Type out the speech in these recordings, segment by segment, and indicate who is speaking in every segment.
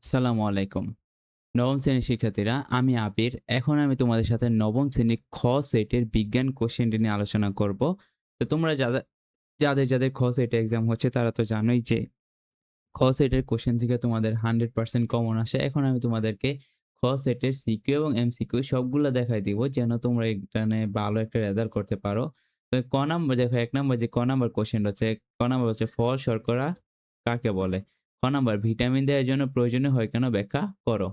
Speaker 1: আসসালামু আলাইকুম। নবম শ্রেণীর শিক্ষার্থীরা, আমি আবির। এখন আমি তোমাদের সাথে নবম শ্রেণীর খ সেটের বিজ্ঞান কোশ্চেনটি নিয়ে আলোচনা করব। তো তোমরা যাদের খ সেটে এক্সাম হচ্ছে তারা তো জানোই যে খ সেটের কোশ্চেন থেকে তোমাদের 100% কমন আসে। এখন আমি তোমাদেরকে খ সেটের সিকিউ এবং এমসিকিউ সবগুলা দেখাই দিব যেন তোমরা এখানে ভালো একটা রেজাল্ট করতে পারো। তো ক নাম্বার দেখো, ১ নাম্বার যে ক নাম্বার কোশ্চেন হচ্ছে, ক নাম্বার হচ্ছে ফল শর্করা কাকে বলে? খ নাম্বার ভিটামিন দেহের জন্য প্রয়োজনীয় হয় কেন ব্যাখ্যা করো।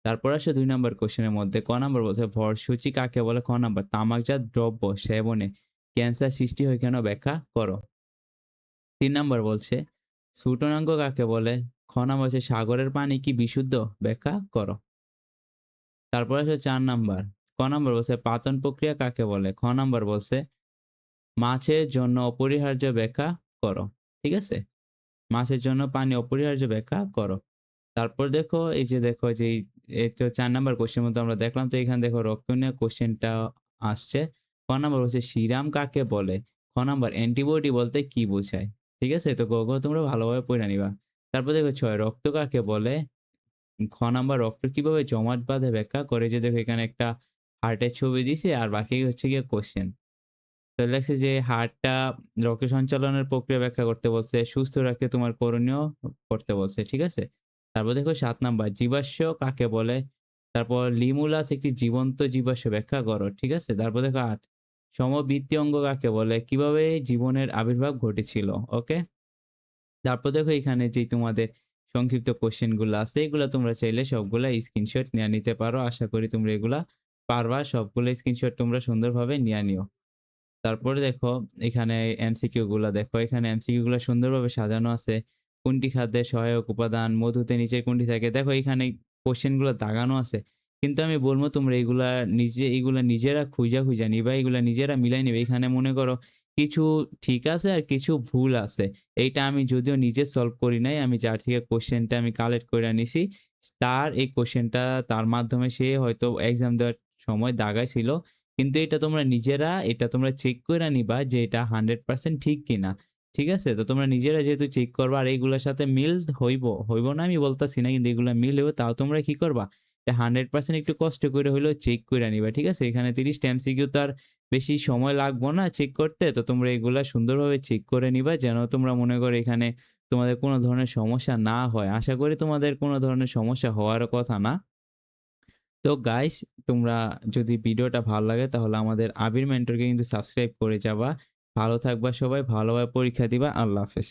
Speaker 1: তারপর আসে ২ নাম্বার কোয়েশ্চেনের মধ্যে ক নাম্বার বলছে ভরসূচি কাকে বলে? খ নাম্বার তামাকজাত দ্রব্য সেবনে ক্যান্সার সৃষ্টি হয় কেন ব্যাখ্যা করো। ৩ নাম্বার বলছে ছোটনাঙ্গ কাকে বলে? খ নাম্বার হচ্ছে সাগরের পানি কি বিশুদ্ধ? ব্যাখ্যা করো। তারপর আসে ৪ নাম্বার। ক নাম্বার বলছে পাচন প্রক্রিয়া কাকে বলে? খ নাম্বার বলছে মাছের জন্য অপরিহার্য ব্যাখ্যা করো। ঠিক আছে? মাছের জন্য পানি অপরিহার্য ব্যাখ্যা করো। তারপর দেখো এই যে দেখো যে এই তো ৪ নাম্বার কোয়েশ্চেন মধ্যে আমরা দেখলাম, তো এখানে দেখো রক্ত নিয়ে কোয়েশ্চেনটা আসছে। ক নাম্বার হচ্ছে সিরাম কাকে বলে? খ নাম্বার অ্যান্টিবডি বলতে কি বোঝায়? ঠিক আছে? তো গ তোমরা ভালোভাবে পইড়া নিবা। তারপর দেখো ৬ রক্ত কাকে বলে? খ নাম্বার রক্ত কিভাবে জমাট বাঁধে ব্যাখ্যা করে। যে দেখো এখানে একটা হার্টের ছবি দিছে আর বাকি হচ্ছে গিয়ে কোয়েশ্চেন। তো লেখছে যে হার্টটা রক্ত সঞ্চালনের প্রক্রিয়া ব্যাখ্যা করতে বলছে। সুস্থ রাখতে তোমার করণীয় করতে বলছে। ঠিক আছে? তারপর দেখো ৭ নাম্বার জীবাশ্ম কাকে বলে? তারপর লিমুলাস একটি জীবন্ত জীবাশ্ম ব্যাখ্যা করো। ঠিক আছে? তারপর দেখো ৮ সমবৃত্তি অঙ্গ কাকে বলে? কিভাবে জীবনের আবির্ভাব ঘটেছিল? ওকে? তারপর দেখো এখানে যে তোমাদের সংক্ষিপ্ত কোয়েশ্চেন গুলা আছে এগুলা তোমরা চাইলে সবগুলা স্ক্রিনশট নিয়ে নিতে পারো। আশা করি তোমরা এগুলা পারবা। সবগুলো স্ক্রিনশট তোমরা সুন্দরভাবে নিয়ে নিও। তারপরে দেখো এখানে এমসিকিউ গুলা দেখো। এখানে এমসিকিউ গুলা সুন্দরভাবে সাজানো আছে। কোনটি খাদ্যের সহায়ক উপাদান? মধুতে নিচের কোনটি থাকে? দেখো এখানে কোয়েশ্চেন গুলো দাগানো আছে। কিন্তু আমি বলব তোমরা এগুলা নিজেরা খুঁজা নিবা। এগুলা নিজেরা মিলাই নিবে। এখানে মনে করো কিছু ঠিক আছে আর কিছু ভুল আছে। এইটা আমি যদিও নিজে সলভ করি নাই। আমি যার থেকে কোয়েশ্চেনটা আমি কালেক্ট কইরা নিছি, তার এই কোয়েশ্চেনটা তার মাধ্যমে সে হয়তো এক্সাম দেওয়ার সময় দাগাইছিল। কিন্তু এটা তোমরা চেক কইরা নিবা যে এটা 100% ঠিক কিনা। ঠিক আছে? তো তোমরা নিজেরা যেহেতু চেক করবা আর এইগুলার সাথে মিল হইব না আমি বলতাছি না, কিন্তু এগুলা মিল হইব, তাও তোমরা কি করবা? এটা 100% একটু কষ্ট কইরা হইলেও চেক কইরা নিবা। ঠিক আছে? এখানে ৩০ টা এমসিকিউ তো আর বেশি সময় লাগবো না চেক করতে। তো তোমরা এগুলা সুন্দরভাবে চেক করে নিবা যেন তোমরা মনে করো এখানে তোমাদের কোন ধরনের সমস্যা না হয়। আশা করি তোমাদের কোন ধরনের সমস্যা হওয়ারও কথা না। তো গাইস, তোমরা যদি ভিডিওটা ভালো লাগে তাহলে আমাদের আবির মেন্টরকে কিন্তু সাবস্ক্রাইব করে যাবা। ভালো থাকবা সবাই, ভালোভাবে পরীক্ষা দিবা। আল্লাহ হাফেজ।